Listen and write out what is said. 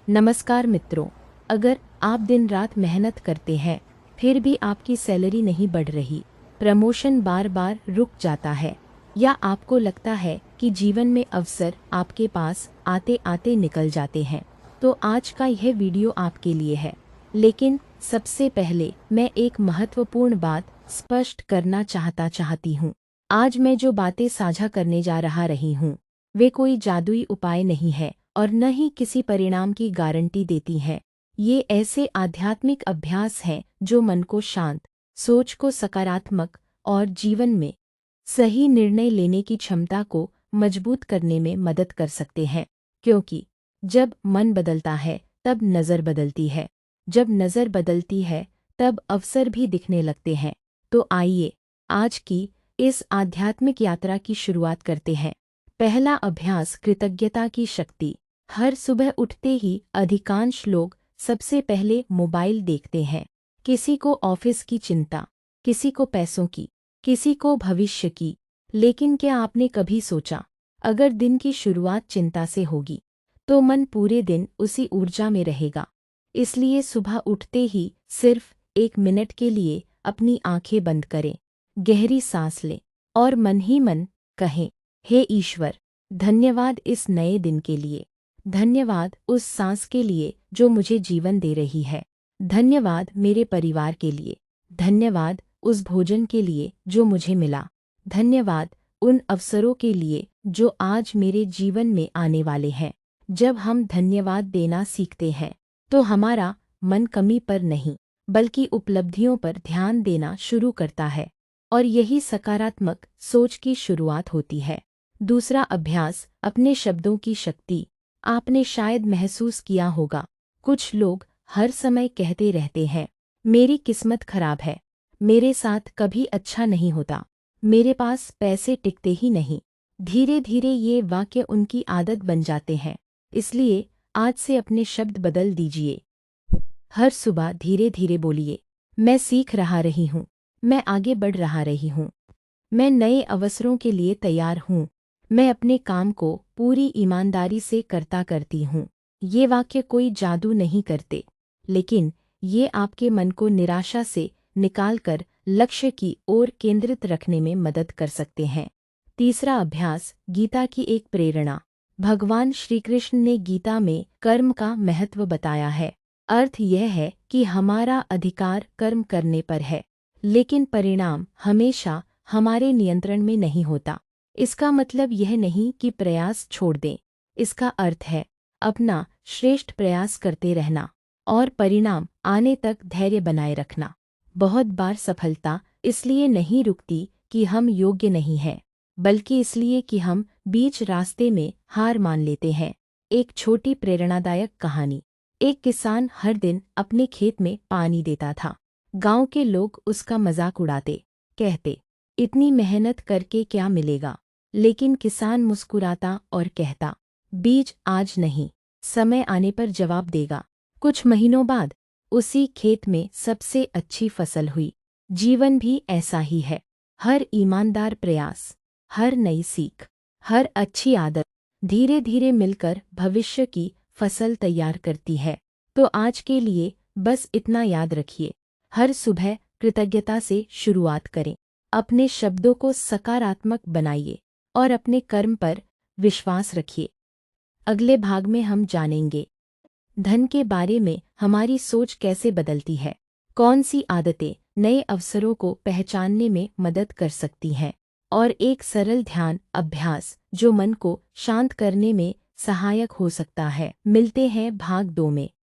नमस्कार मित्रों, अगर आप दिन रात मेहनत करते हैं फिर भी आपकी सैलरी नहीं बढ़ रही, प्रमोशन बार बार रुक जाता है या आपको लगता है कि जीवन में अवसर आपके पास आते आते निकल जाते हैं, तो आज का यह वीडियो आपके लिए है। लेकिन सबसे पहले मैं एक महत्वपूर्ण बात स्पष्ट करना चाहती हूँ। आज मैं जो बातें साझा करने जा रही हूँ वे कोई जादुई उपाय नहीं है और न ही किसी परिणाम की गारंटी देती हैं। ये ऐसे आध्यात्मिक अभ्यास हैं जो मन को शांत, सोच को सकारात्मक और जीवन में सही निर्णय लेने की क्षमता को मजबूत करने में मदद कर सकते हैं। क्योंकि जब मन बदलता है तब नज़र बदलती है, जब नज़र बदलती है तब अवसर भी दिखने लगते हैं। तो आइए आज की इस आध्यात्मिक यात्रा की शुरुआत करते हैं। पहला अभ्यास, कृतज्ञता की शक्ति। हर सुबह उठते ही अधिकांश लोग सबसे पहले मोबाइल देखते हैं। किसी को ऑफिस की चिंता, किसी को पैसों की, किसी को भविष्य की। लेकिन क्या आपने कभी सोचा, अगर दिन की शुरुआत चिंता से होगी तो मन पूरे दिन उसी ऊर्जा में रहेगा। इसलिए सुबह उठते ही सिर्फ 1 मिनट के लिए अपनी आंखें बंद करें, गहरी सांस लें और मन ही मन कहें, हे ईश्वर, धन्यवाद इस नए दिन के लिए। धन्यवाद उस सांस के लिए जो मुझे जीवन दे रही है। धन्यवाद मेरे परिवार के लिए। धन्यवाद उस भोजन के लिए जो मुझे मिला। धन्यवाद उन अवसरों के लिए जो आज मेरे जीवन में आने वाले हैं। जब हम धन्यवाद देना सीखते हैं तो हमारा मन कमी पर नहीं बल्कि उपलब्धियों पर ध्यान देना शुरू करता है और यही सकारात्मक सोच की शुरुआत होती है। दूसरा अभ्यास, अपने शब्दों की शक्ति। आपने शायद महसूस किया होगा, कुछ लोग हर समय कहते रहते हैं, मेरी किस्मत खराब है, मेरे साथ कभी अच्छा नहीं होता, मेरे पास पैसे टिकते ही नहीं। धीरे धीरे ये वाक्य उनकी आदत बन जाते हैं। इसलिए आज से अपने शब्द बदल दीजिए। हर सुबह धीरे धीरे बोलिए, मैं सीख रही हूँ, मैं आगे बढ़ रही हूँ, मैं नए अवसरों के लिए तैयार हूँ, मैं अपने काम को पूरी ईमानदारी से करती हूँ। ये वाक्य कोई जादू नहीं करते, लेकिन ये आपके मन को निराशा से निकालकर लक्ष्य की ओर केंद्रित रखने में मदद कर सकते हैं। तीसरा अभ्यास, गीता की एक प्रेरणा। भगवान श्री कृष्ण ने गीता में कर्म का महत्व बताया है। अर्थ यह है कि हमारा अधिकार कर्म करने पर है, लेकिन परिणाम हमेशा हमारे नियंत्रण में नहीं होता। इसका मतलब यह नहीं कि प्रयास छोड़ दें। इसका अर्थ है अपना श्रेष्ठ प्रयास करते रहना और परिणाम आने तक धैर्य बनाए रखना। बहुत बार सफलता इसलिए नहीं रुकती कि हम योग्य नहीं हैं, बल्कि इसलिए कि हम बीच रास्ते में हार मान लेते हैं। एक छोटी प्रेरणादायक कहानी। एक किसान हर दिन अपने खेत में पानी देता था। गांव के लोग उसका मजाक उड़ाते, कहते, इतनी मेहनत करके क्या मिलेगा? लेकिन किसान मुस्कुराता और कहता, बीज आज नहीं, समय आने पर जवाब देगा। कुछ महीनों बाद उसी खेत में सबसे अच्छी फसल हुई। जीवन भी ऐसा ही है। हर ईमानदार प्रयास, हर नई सीख, हर अच्छी आदत धीरे धीरे मिलकर भविष्य की फसल तैयार करती है। तो आज के लिए बस इतना याद रखिए, हर सुबह कृतज्ञता से शुरुआत करें, अपने शब्दों को सकारात्मक बनाइए और अपने कर्म पर विश्वास रखिए। अगले भाग में हम जानेंगे धन के बारे में हमारी सोच कैसे बदलती है, कौन सी आदतें नए अवसरों को पहचानने में मदद कर सकती हैं और एक सरल ध्यान अभ्यास जो मन को शांत करने में सहायक हो सकता है। मिलते हैं भाग 2 में।